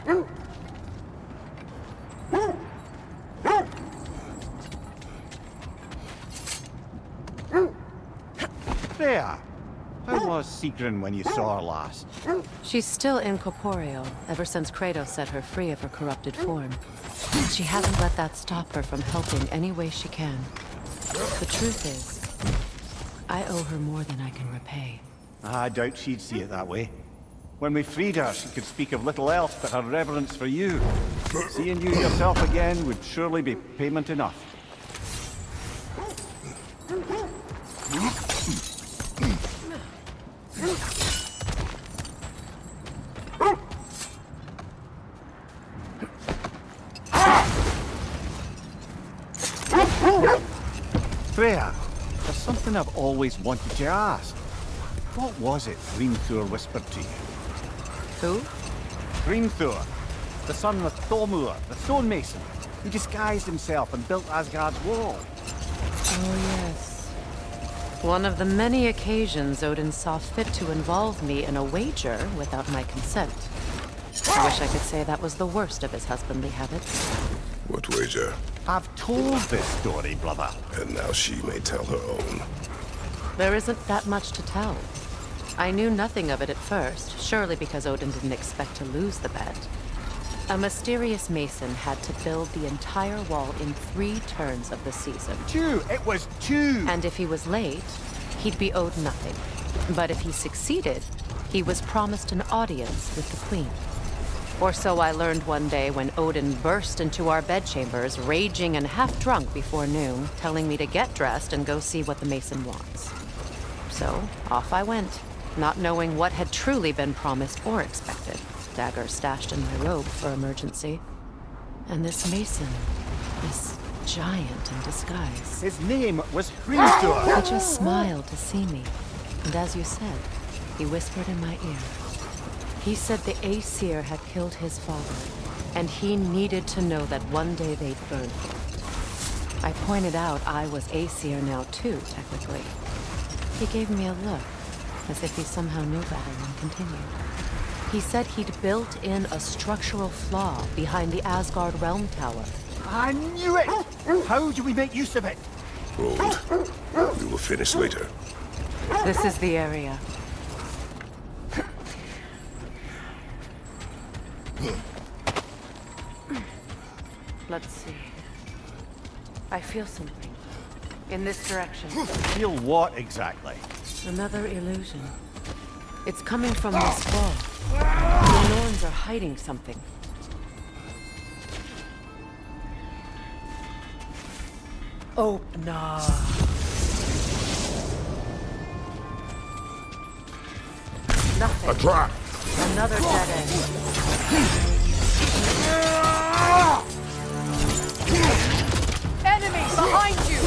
Freya, how was Sigrun when you saw her last? She's still incorporeal, ever since Kratos set her free of her corrupted form. She hasn't let that stop her from helping any way she can. The truth is, I owe her more than I can repay. I doubt she'd see it that way. When we freed her, she could speak of little else but her reverence for you. Seeing you yourself again would surely be payment enough. Freya, there's something I've always wanted to ask. What was it Grímthor whispered to you? Who? Grímthor, the son of Thormur, the stonemason. He disguised himself and built Asgard's wall. Oh, yes. One of the many occasions Odin saw fit to involve me in a wager without my consent. I wish I could say that was the worst of his husbandly habits. What wager? I've told this story, brother. And now she may tell her own. There isn't that much to tell. I knew nothing of it at first, surely because Odin didn't expect to lose the bet. A mysterious mason had to build the entire wall in 3 turns of the season. 2! It was 2! And if he was late, he'd be owed nothing. But if he succeeded, he was promised an audience with the queen. Or so I learned one day when Odin burst into our bedchambers, raging and half-drunk before noon, telling me to get dressed and go see what the mason wants. So, off I went, not knowing what had truly been promised or expected. Dagger stashed in my robe for emergency. And this mason, this giant in disguise. His name was Hrimthor. He just smiled to see me. And as you said, he whispered in my ear. He said the Aesir had killed his father, and he needed to know that one day they'd burn him. I pointed out I was Aesir now too, technically. He gave me a look, as if he somehow knew better and continued. He said he'd built in a structural flaw behind the Asgard Realm Tower. I knew it! How do we make use of it? Hold. We will finish later. This is the area. Let's see. I feel something. In this direction. Feel what exactly? Another illusion. It's coming from this wall. The Norns are hiding something. Oh, no. Nothing. A trap! Another dead end. Enemy behind you!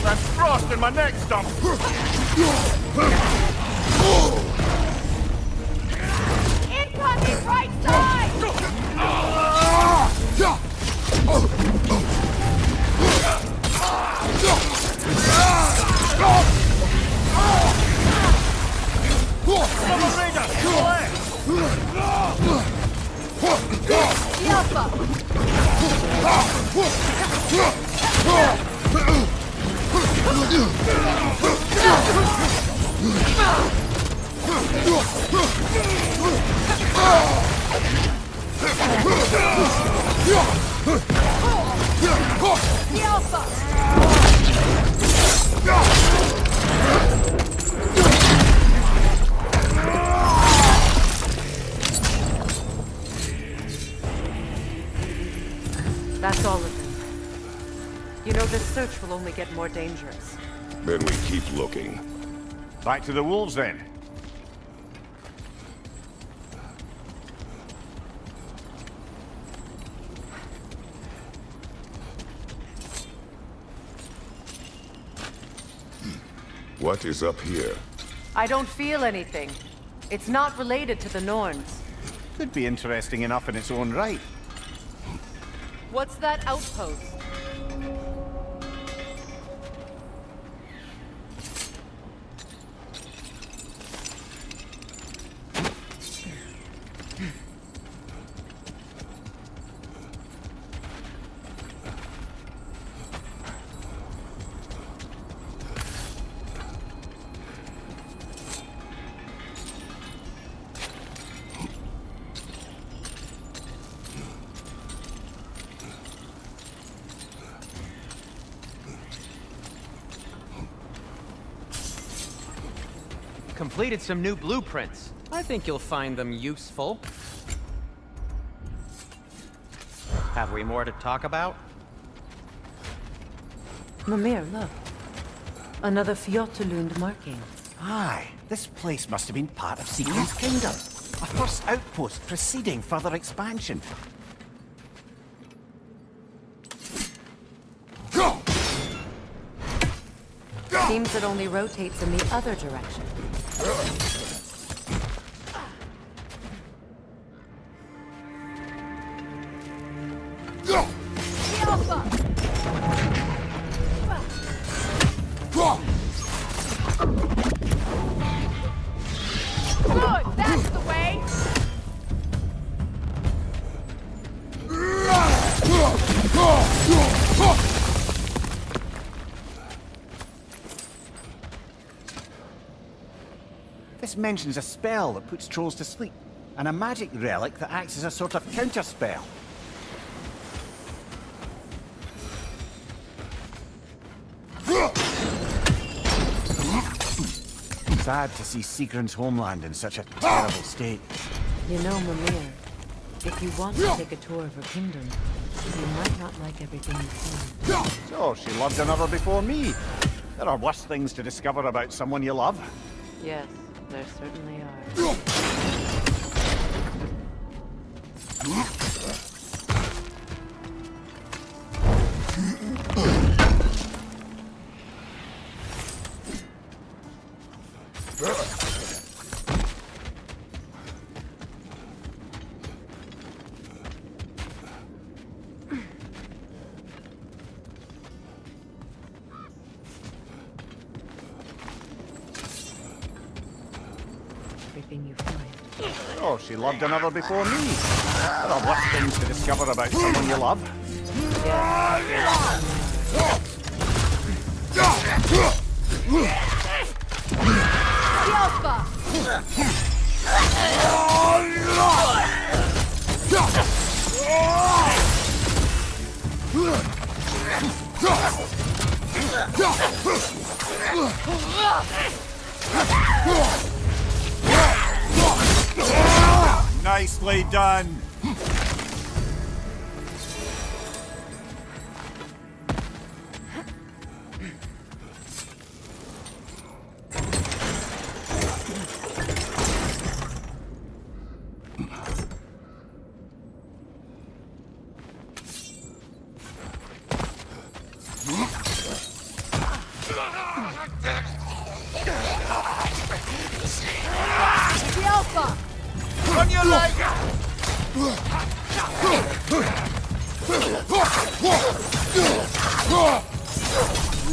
That's frost in my neck stump! Incoming right side! That's all of them. You know, this search will only get more dangerous. Then we keep looking. Back to the wolves then. What is up here? I don't feel anything. It's not related to the Norns. Could be interesting enough in its own right. What's that outpost? completed some new blueprints. I think you'll find them useful. Have we more to talk about? Mimir, look. Another Fjotalund marking. Aye, this place must have been part of Siegfried's kingdom. A first outpost preceding further expansion. Seems it only rotates in the other direction. Good, that's the way! This mentions a spell that puts trolls to sleep, and a magic relic that acts as a sort of counterspell. Sad to see Sigrun's homeland in such a terrible state. You know, Mimir, if you want to take a tour of her kingdom, you might not like everything you see. So, she loved another before me. There are worse things to discover about someone you love. Yes, there certainly are. Everything you find. Oh, she loved another before me. There are worse things to discover about someone you love. Alpha! Nicely done. The Alpha! On your leg!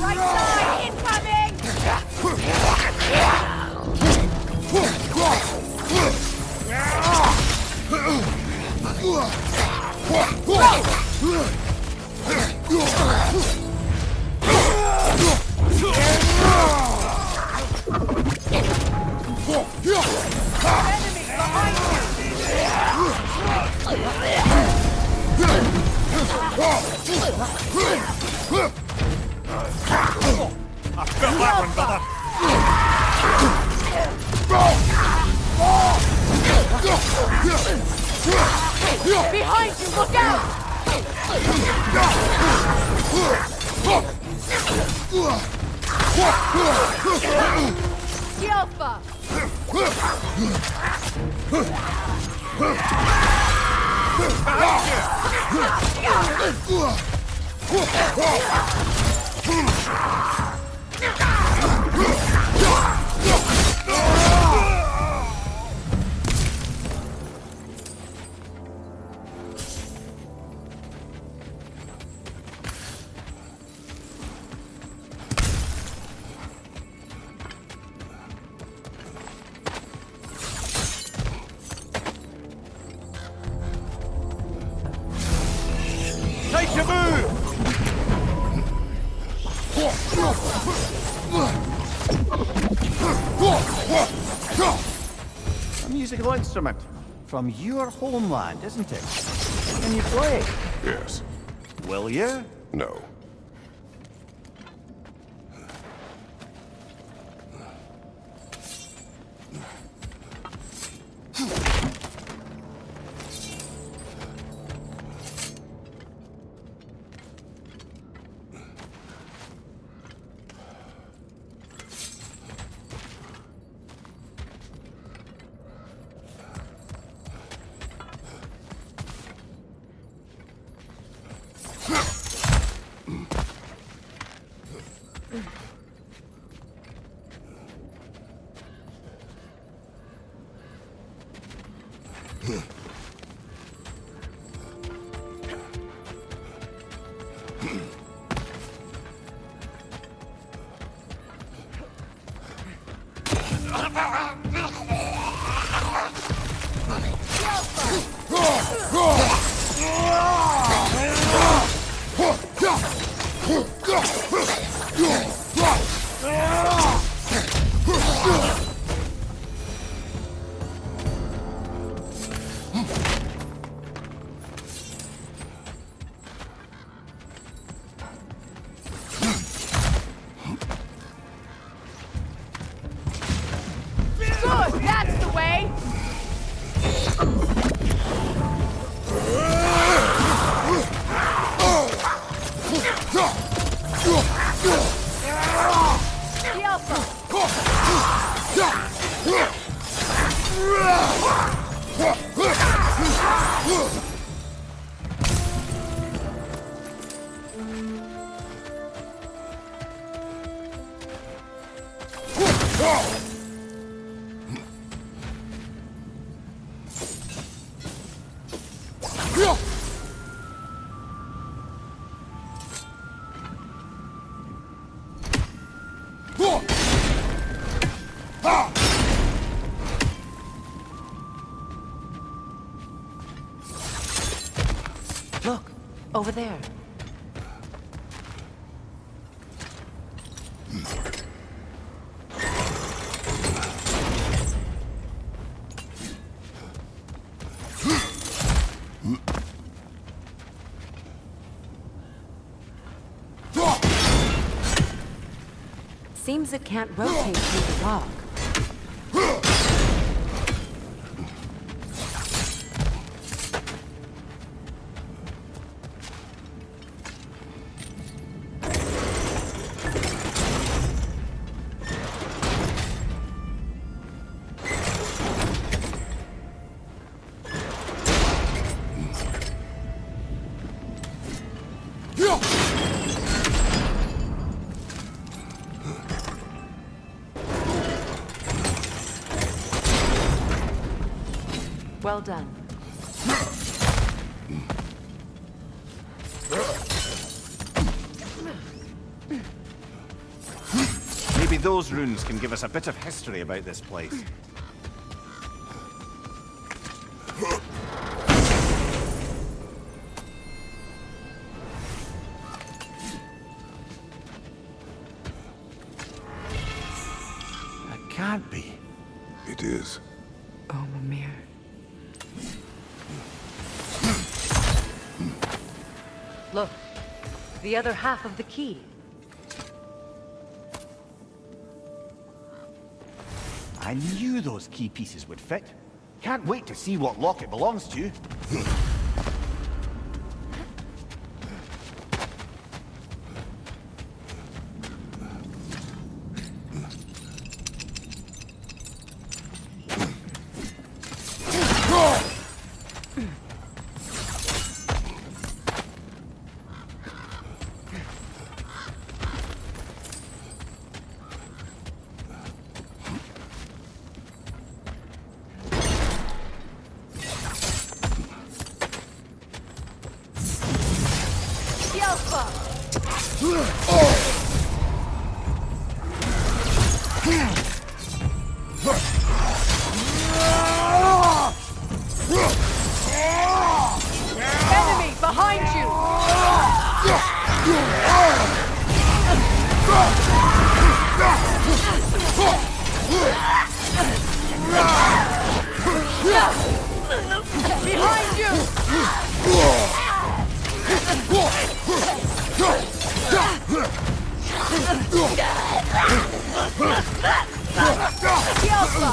Right side, incoming! Enemy behind I felt that one, brother. Behind you, look out! The Alpha! Take your move! A musical instrument from your homeland, isn't it? Can you play? Yes. Will you? No. Good, that's the way! The Alpha! Look, over there. Seems it can't rotate through the rock. Well done. Maybe those runes can give us a bit of history about this place. That can't be. It is. Oh, Mimir. Look, the other half of the key. I knew those key pieces would fit. Can't wait to see what lock it belongs to. The Alpha! Enemy behind you! Behind you! The Alpha! The Alpha!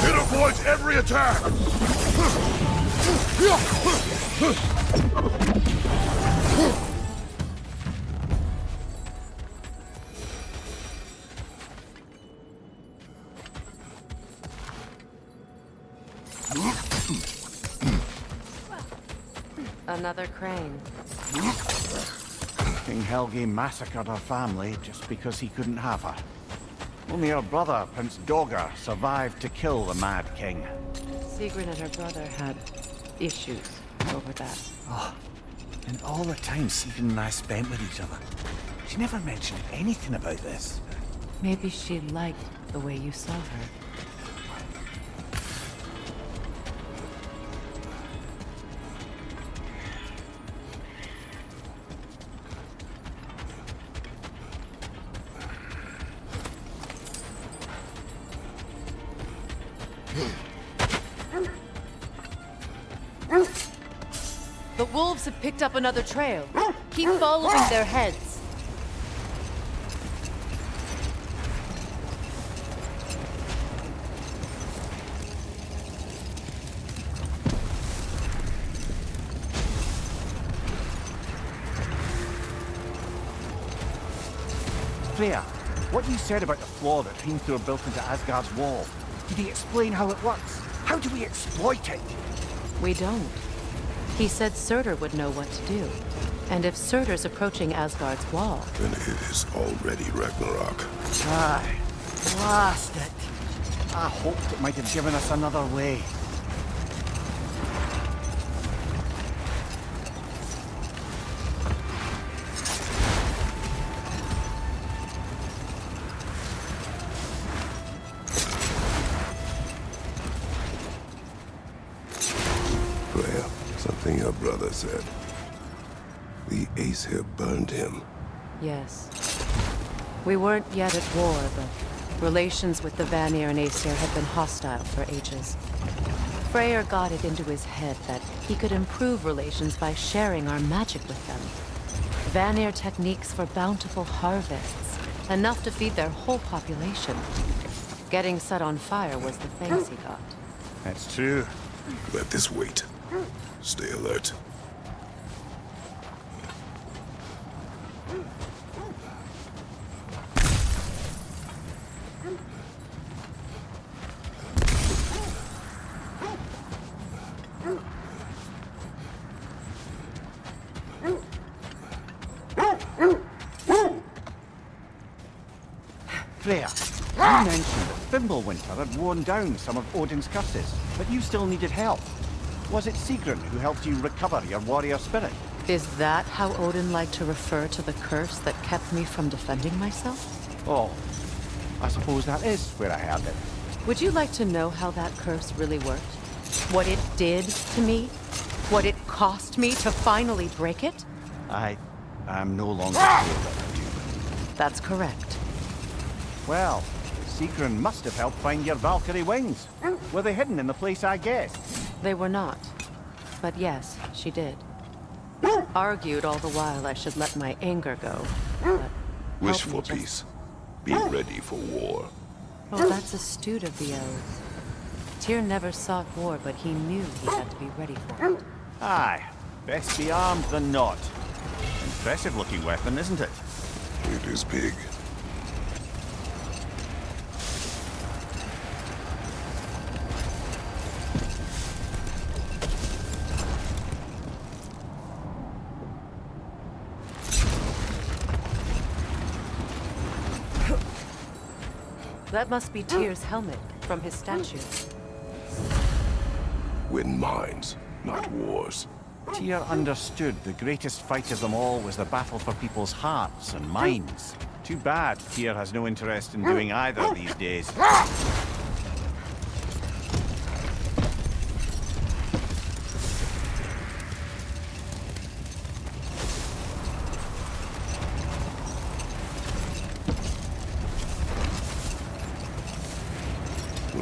It avoids every attack! Another crane. King Helge massacred her family just because he couldn't have her. Only her brother, Prince Dogger, survived to kill the Mad King. Sigrun and her brother had issues over that. Oh, and all the time Sigrun and I spent with each other, she never mentioned anything about this. Maybe she liked the way you saw her. The wolves have picked up another trail. Keep following their heads. Freya, what you said about the flaw that Hrimthur built into Asgard's wall, did he explain how it works? How do we exploit it? We don't. He said Surtur would know what to do. And if Surtur's approaching Asgard's wall... Then it is already Ragnarok. Aye, blast it. I hoped it might have given us another way. Freya, something your brother said. The Aesir burned him. Yes. We weren't yet at war, but relations with the Vanir and Aesir had been hostile for ages. Freyr got it into his head that he could improve relations by sharing our magic with them. Vanir techniques for bountiful harvests, enough to feed their whole population. Getting set on fire was the thanks he got. That's true. Let this wait. Stay alert. Freya, you mentioned that Fimbulwinter had worn down some of Odin's curses, but you still needed help. Was it Sigrun who helped you recover your warrior spirit? Is that how Odin liked to refer to the curse that kept me from defending myself? Oh, I suppose that is where I heard it. Would you like to know how that curse really worked? What it did to me? What it cost me to finally break it? I'm no longer sure that I do. That's correct. Well, Sigrun must have helped find your Valkyrie wings. Were they hidden in the place I guessed? They were not. But yes, she did. Argued all the while I should let my anger go. But Wish helped me for just- peace. Be ready for war. Oh, that's astute of the elves. Tyr never sought war, but he knew he had to be ready for it. Aye, best be armed than not. Impressive looking weapon, isn't it? It is big. That must be Tyr's helmet from his statue. Win minds, not wars. Tyr understood the greatest fight of them all was the battle for people's hearts and minds. Too bad Tyr has no interest in doing either these days.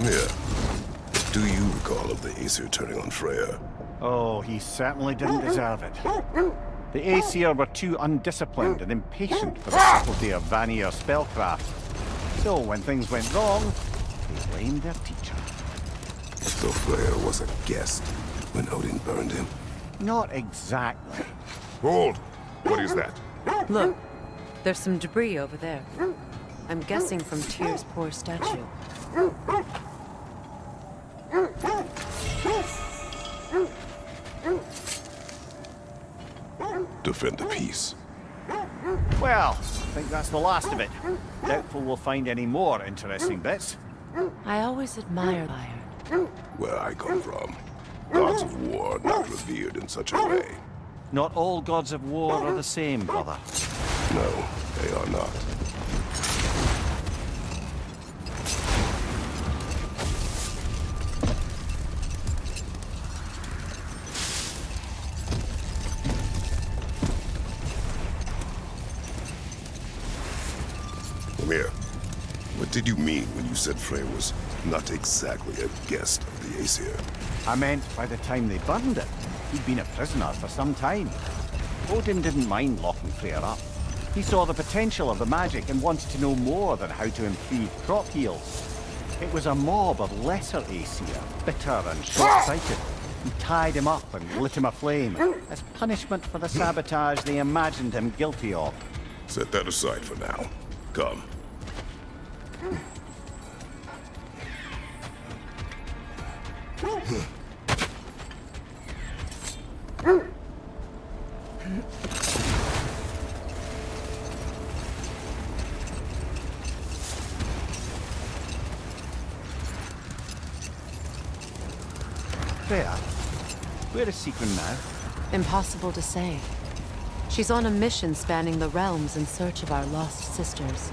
Yeah. What do you recall of the Aesir turning on Freya? Oh, he certainly didn't deserve it. The Aesir were too undisciplined and impatient for the subtlety of Vanir spellcraft. So when things went wrong, they blamed their teacher. So Freya was a guest when Odin burned him? Not exactly. Hold! What is that? Look, there's some debris over there. I'm guessing from Tyr's poor statue. defend the peace. Well, I think that's the last of it. Doubtful we'll find any more interesting bits. I always admire fire. Where I come from, gods of war are not revered in such a way. Not all gods of war are the same, brother. No, they are not. Here. What did you mean when you said Freyr was not exactly a guest of the Aesir? I meant by the time they burned it, he'd been a prisoner for some time. Odin didn't mind locking Freyr up. He saw the potential of the magic and wanted to know more than how to improve crop yields. It was a mob of lesser Aesir, bitter and short-sighted, who tied him up and lit him aflame, as punishment for the sabotage they imagined him guilty of. Set that aside for now. Come. Freyr, where is Sigrun now? Impossible to say. She's on a mission spanning the realms in search of our lost sisters.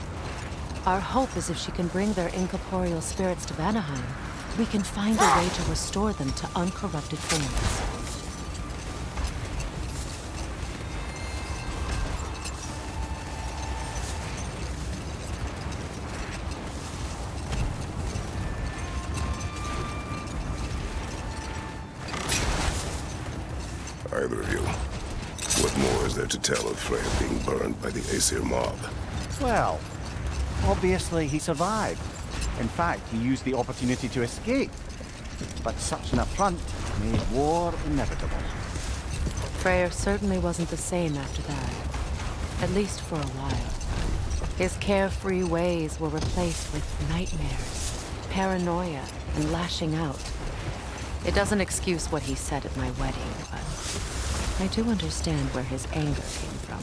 Our hope is if she can bring their incorporeal spirits to Vanaheim, we can find a way to restore them to uncorrupted forms. Either of you. What more is there to tell of Freyr being burned by the Aesir mob? Well, obviously he survived. In fact, he used the opportunity to escape. But such an affront made war inevitable. Freyr certainly wasn't the same after that. At least for a while. His carefree ways were replaced with nightmares, paranoia, and lashing out. It doesn't excuse what he said at my wedding, but I do understand where his anger came from.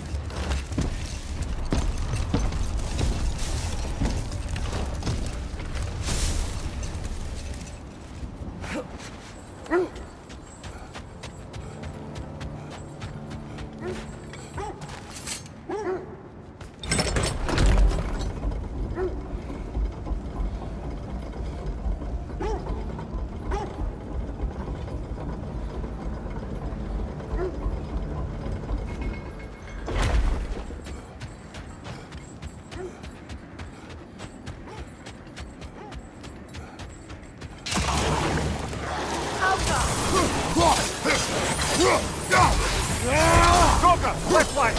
Left flank!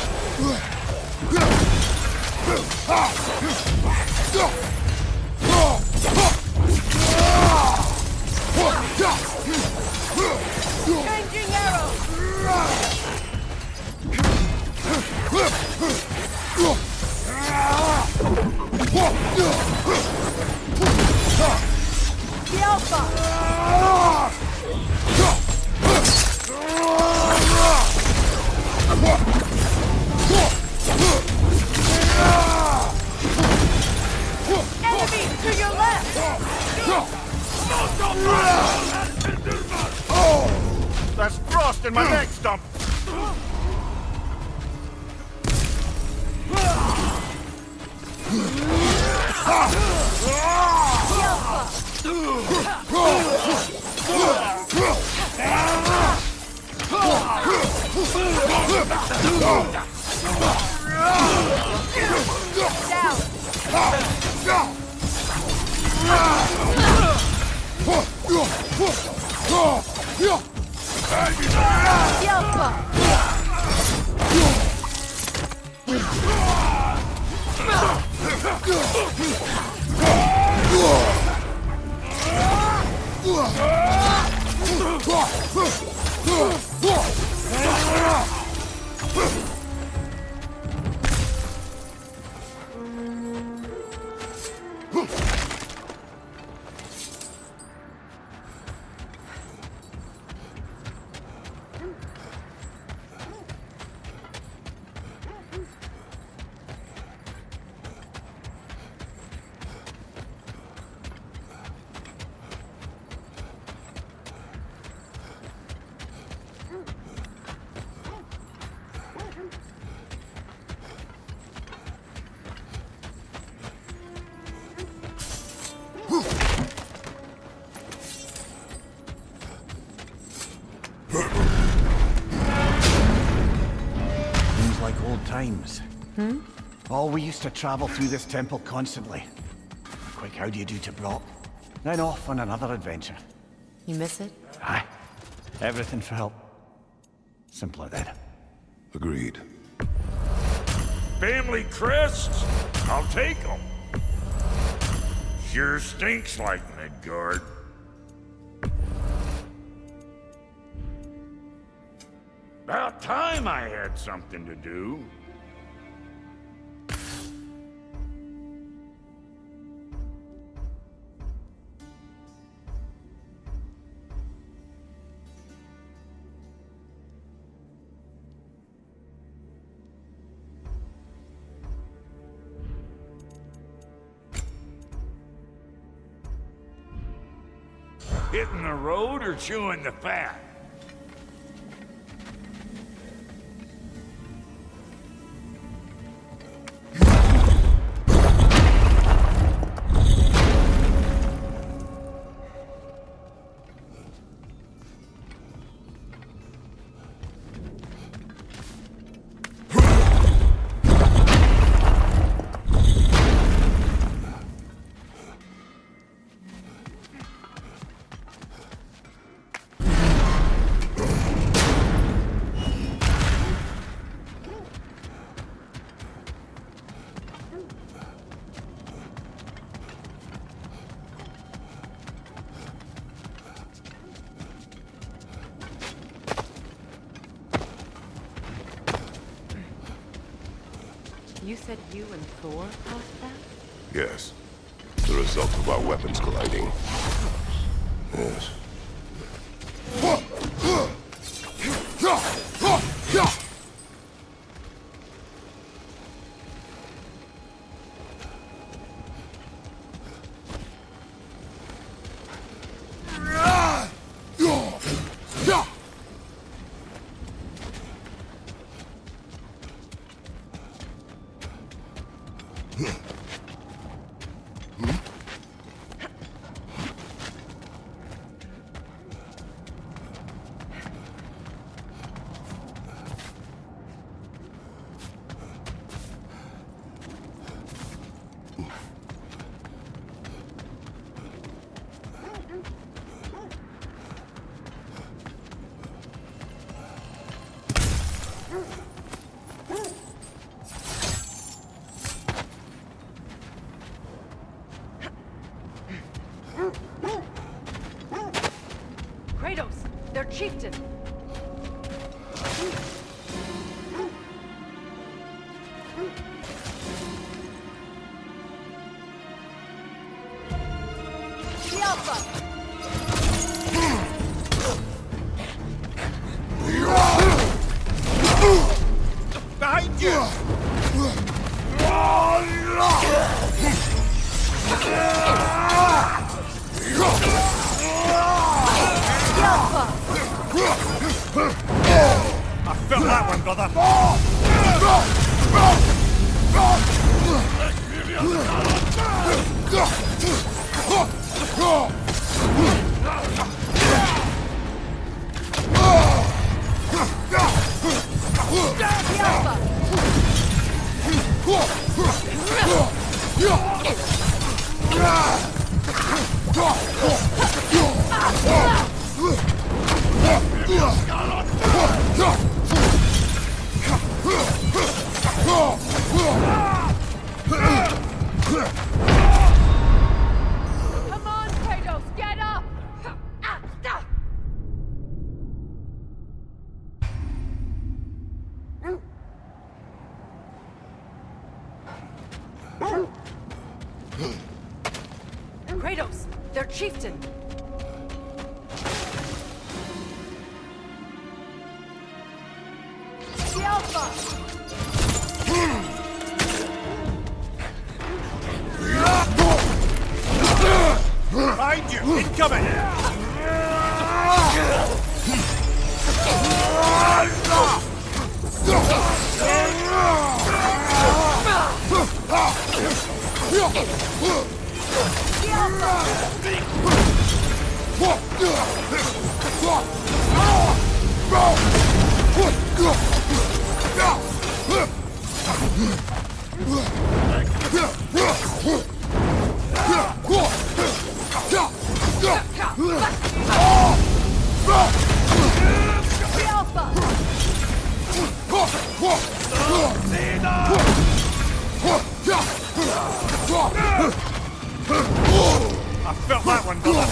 Changing arrow! The Alpha! Enemy to your left! There's frost in my neck stump! Old times. Hmm? Oh, we used to travel through this temple constantly. Quick, how do you do to Brock? Then off on another adventure. You miss it? Aye. Everything felt simpler then. Agreed. Family crests? I'll take them. Sure stinks like Midgard. About time I had something to do. Hitting the road or chewing the fat? You said you and Thor caused that? Yes. The result of our weapons colliding. Yes. Kratos, their chieftain! The Alpha! Behind you! I felt that one, brother! Come on, Kratos, get up! Kratos, their chieftain! The Alpha! Behind you! Incoming! The Alpha! I felt that one, brother.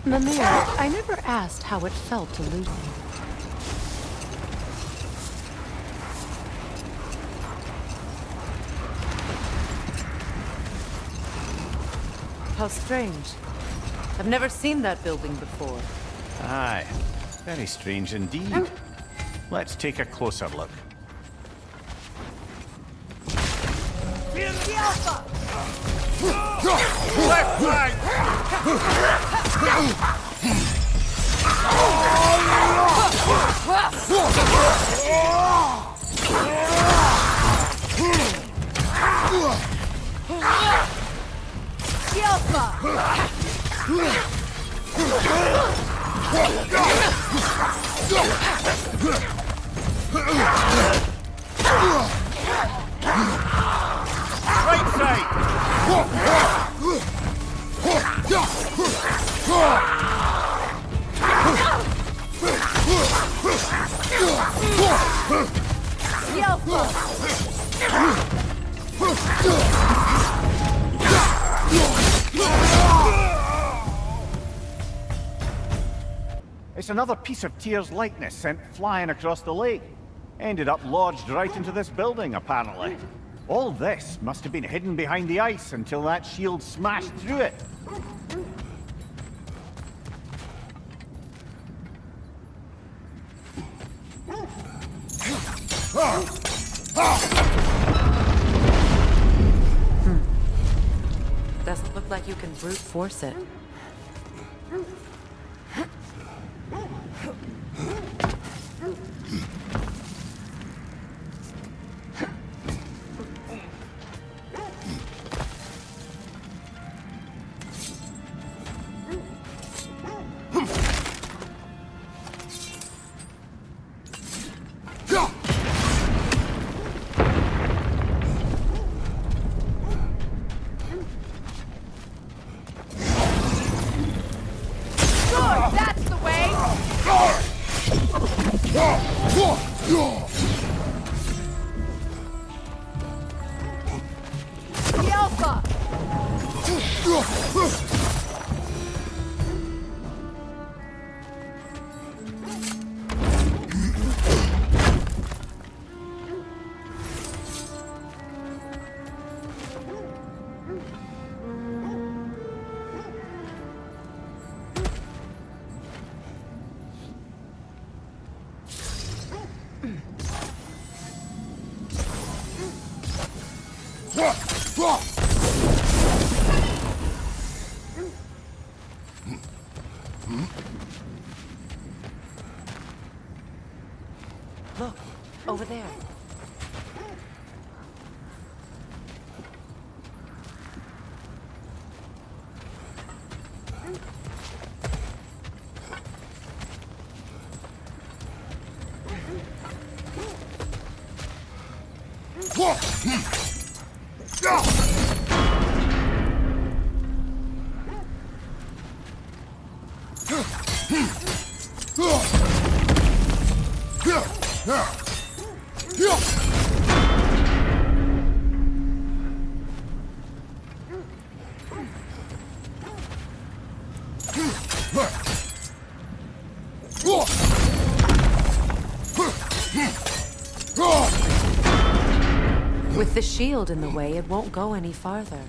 Mimir, I never asked how it felt to lose you. How strange. I've never seen that building before. Aye, very strange indeed. Let's take a closer look. Left flank! Right side! It's another piece of Tyr's likeness sent flying across the lake. Ended up lodged right into this building, apparently. All this must have been hidden behind the ice until that shield smashed through it. Doesn't look like you can brute force it. Look, over there. With the shield in the way, it won't go any farther.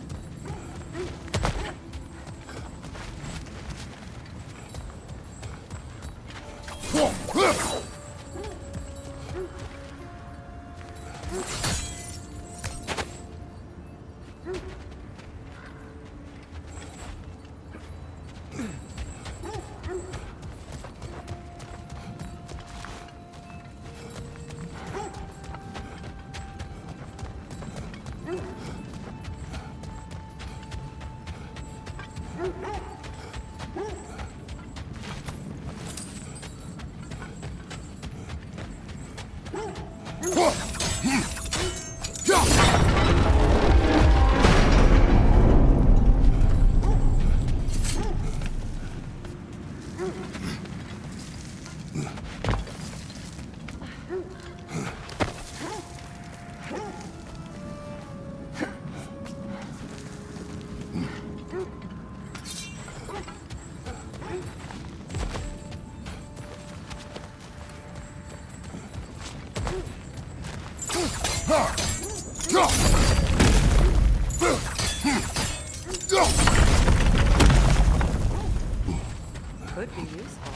Could be useful.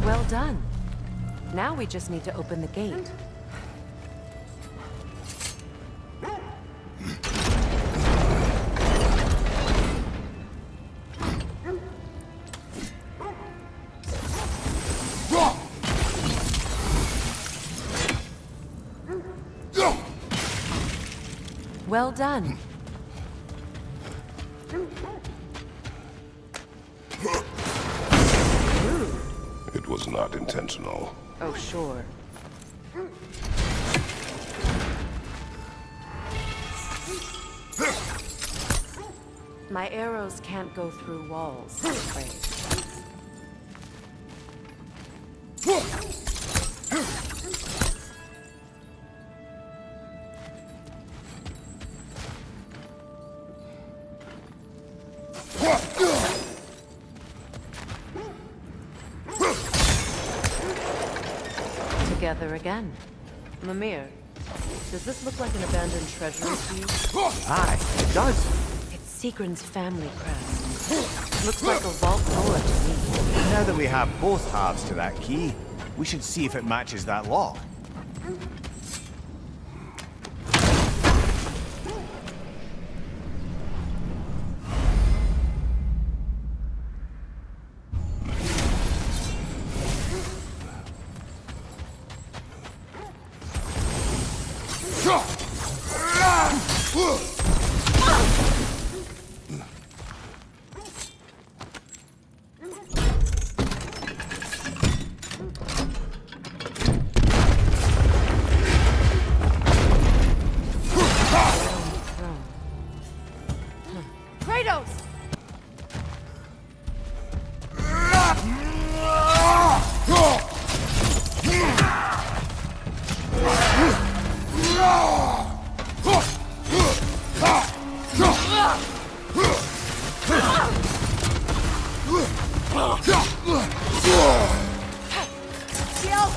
Well done. Now we just need to open the gate. Well done. It was not intentional. Oh, sure. My arrows can't go through walls, I'm afraid. Together again. Mimir, does this look like an abandoned treasury to you? Aye, it does. It's Sigrun's family crest. Looks like a vault door to me. Now that we have both halves to that key, we should see if it matches that lock.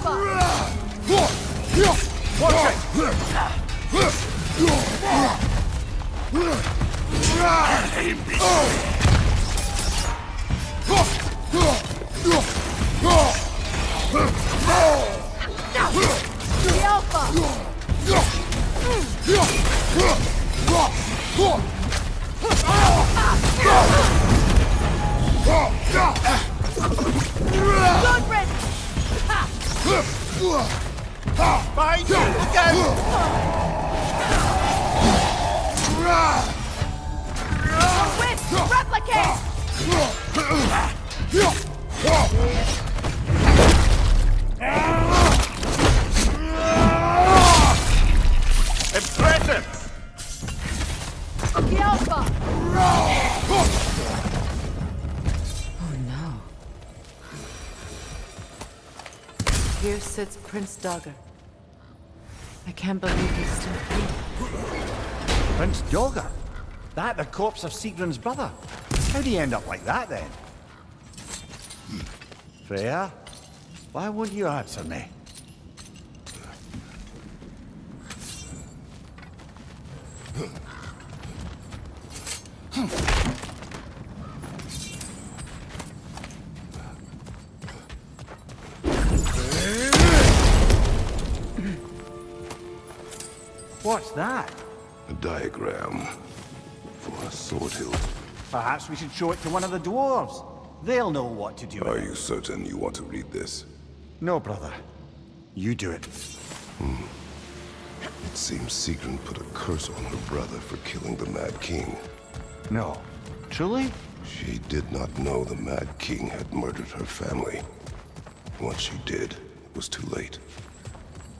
Alpha! The Alpha! Good riddance! Find you again! Witch! Replicate! Impressive! The Alpha! Oh no. Here sits Prince Dagger. I can't believe he's still free. Prince Dagger? That the corpse of Sigrun's brother? How'd he end up like that then? Freya? Why won't you answer me? What's that? A diagram for a sword hilt. Perhaps we should show it to one of the dwarves. They'll know what to do. Are you certain you want to read this? No, brother. You do it. It seems Sigrun put a curse on her brother for killing the Mad King. No. Truly? She did not know the Mad King had murdered her family. Once she did, it was too late.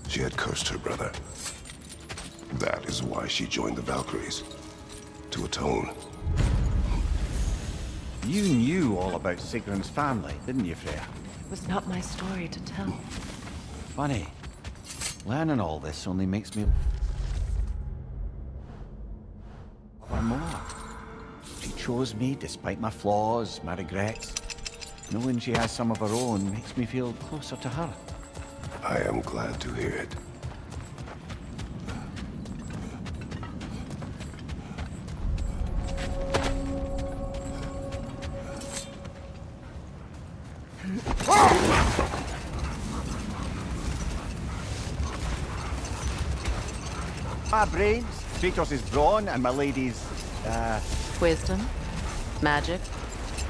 She had cursed her brother. That is why she joined the Valkyries. To atone. You knew all about Sigrun's family, didn't you, Freya? It was not my story to tell. Funny. Learning all this only makes me... love her more. She chose me despite my flaws, my regrets. Knowing she has some of her own makes me feel closer to her. I am glad to hear it. My brains, Kratos' brawn, and my lady's, Wisdom, magic,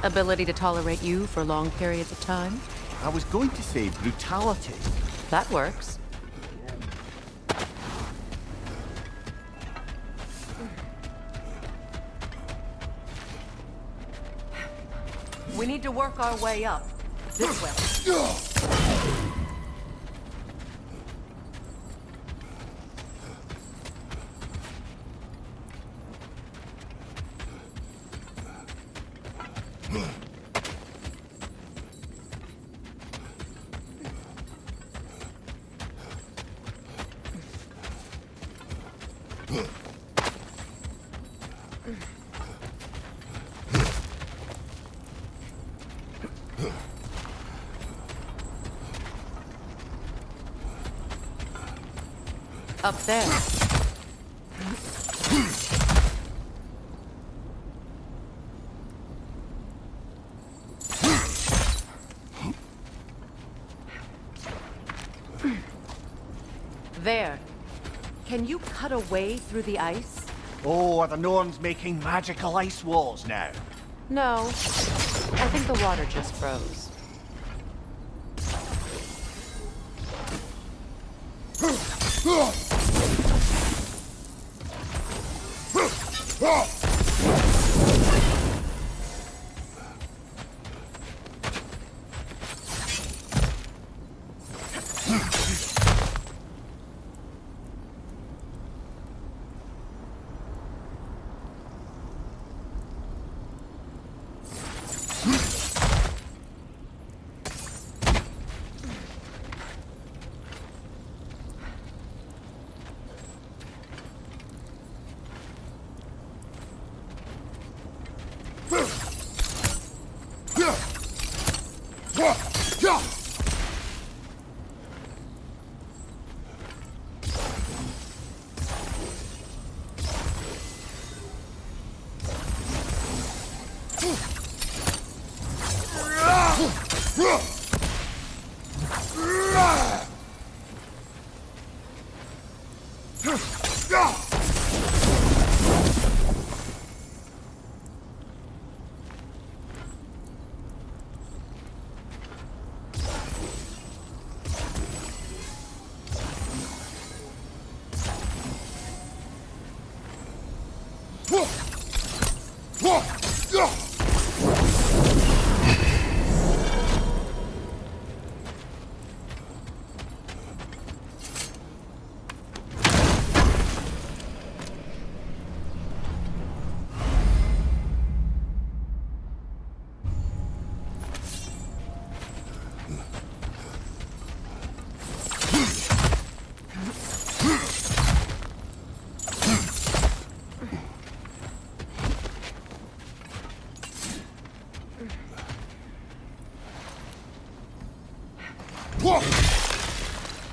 ability to tolerate you for long periods of time. I was going to say brutality. That works. We need to work our way up. This way. Up there. There. Can you cut a way through the ice? Oh, are the Norns making magical ice walls now? No. I think the water just froze.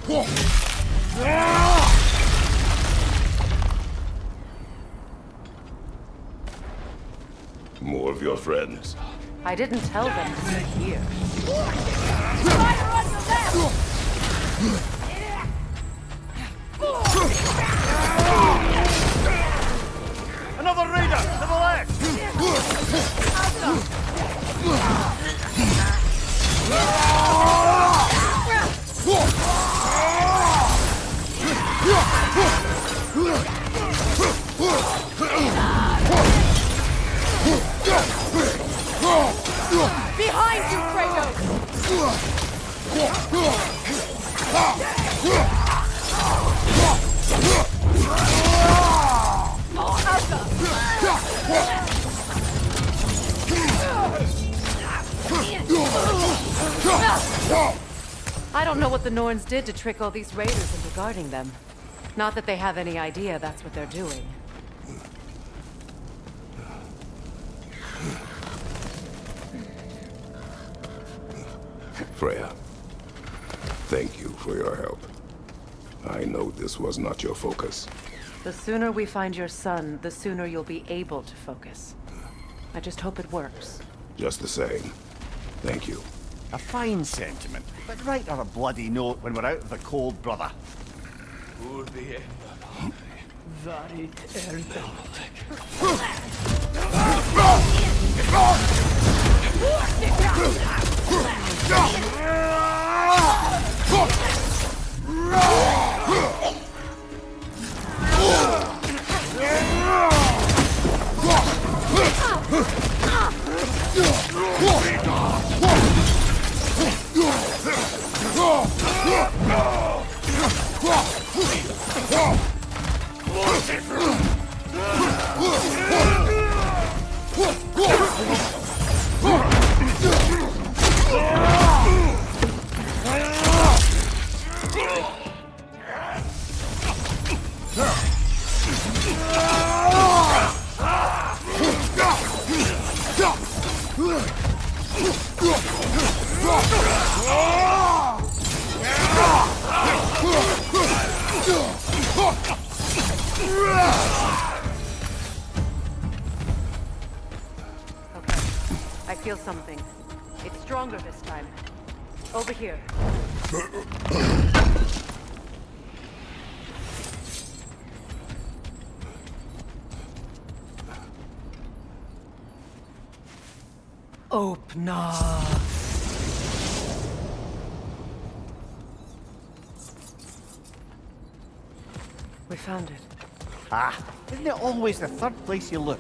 More of your friends. I didn't tell them to sit here. Fire on your left! Another raider to the left! Behind you, Kratos! I don't know what the Norns did to trick all these raiders into guarding them. Not that they have any idea that's what they're doing. Freya, thank you for your help. I know this was not your focus. The sooner we find your son, the sooner you'll be able to focus. I just hope it works. Just the same, thank you. A fine sentiment, but write her a bloody note when we're out of the cold, brother. I feel something. It's stronger this time. Over here. Open. We found it. Ah, isn't it always the third place you look?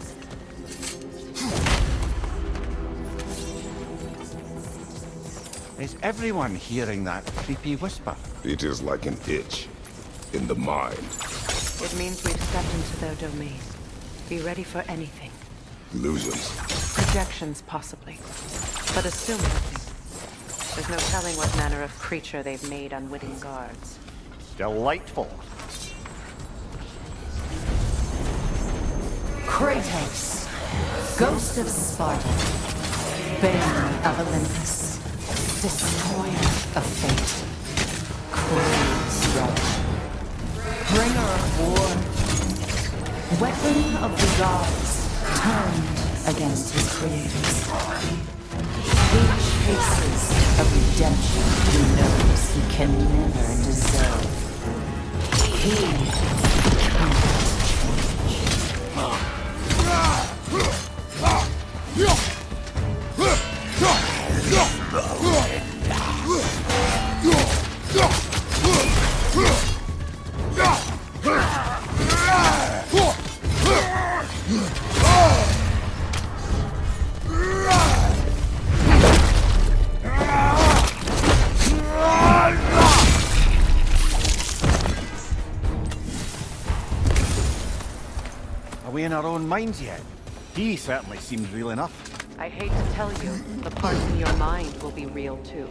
Is everyone hearing that creepy whisper? It is like an itch in the mind. It means we've stepped into their domain. Be ready for anything. Illusions. Projections, possibly. But assume nothing. There's no telling what manner of creature they've made unwitting guards. Delightful. Kratos, Ghost of Sparta, Bane of Olympus, Destroyer of Fate, Queen's Road, Bringer of War, Weapon of the Gods, turned against his creators. He chases a redemption he knows he can never deserve. He cannot change. Are we in our own minds yet? He certainly seems real enough. I hate to tell you, the parts in your mind will be real too.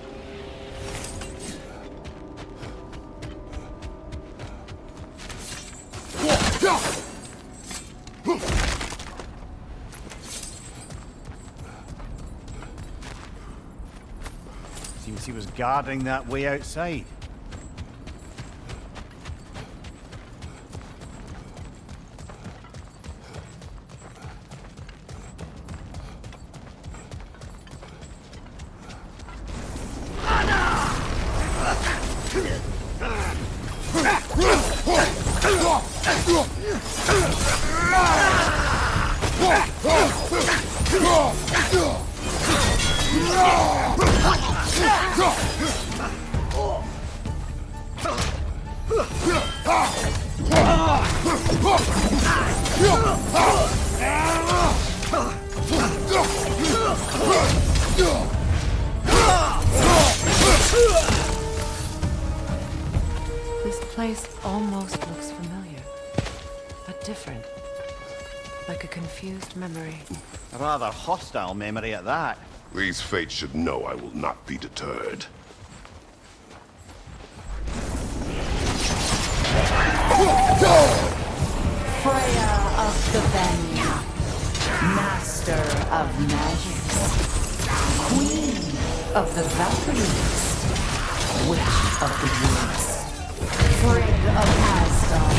Seems he was guarding that way outside. This place almost looks familiar, but different. Like a confused memory. A rather hostile memory at that. These fates should know I will not be deterred. Freya of the Venue, Master of Magics, Queen of the Valkyries, Witch of the Woods, Frigg of Asgard,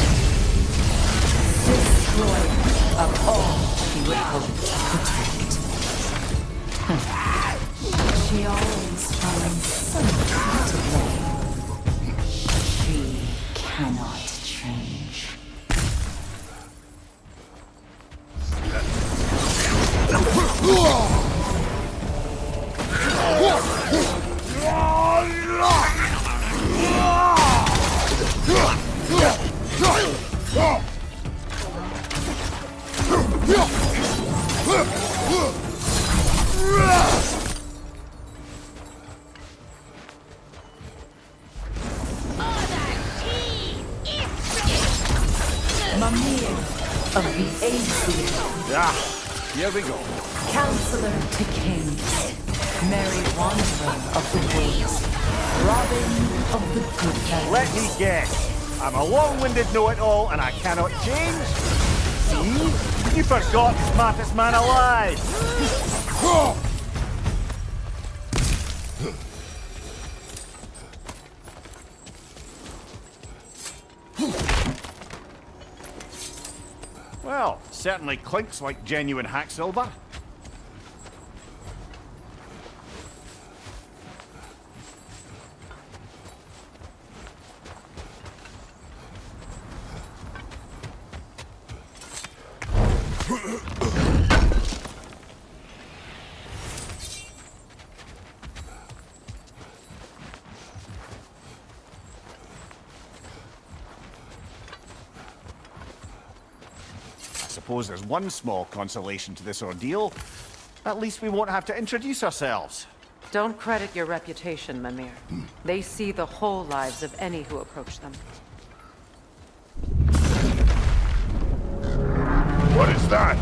Destroyer of all she would hope to protect. She always finds something to blame. She cannot change. Mimir of the ASUS, Ah, here we go. Counselor to Kings, Mary Wanderer of the Woods, Robin of the Good Fellows. Let me guess. I'm a long-winded know-it-all and I cannot change? See? You forgot the smartest man alive. Well, certainly clinks like genuine hack silver. I suppose there's one small consolation to this ordeal. At least we won't have to introduce ourselves. Don't credit your reputation, Mimir. They see the whole lives of any who approach them. What is that?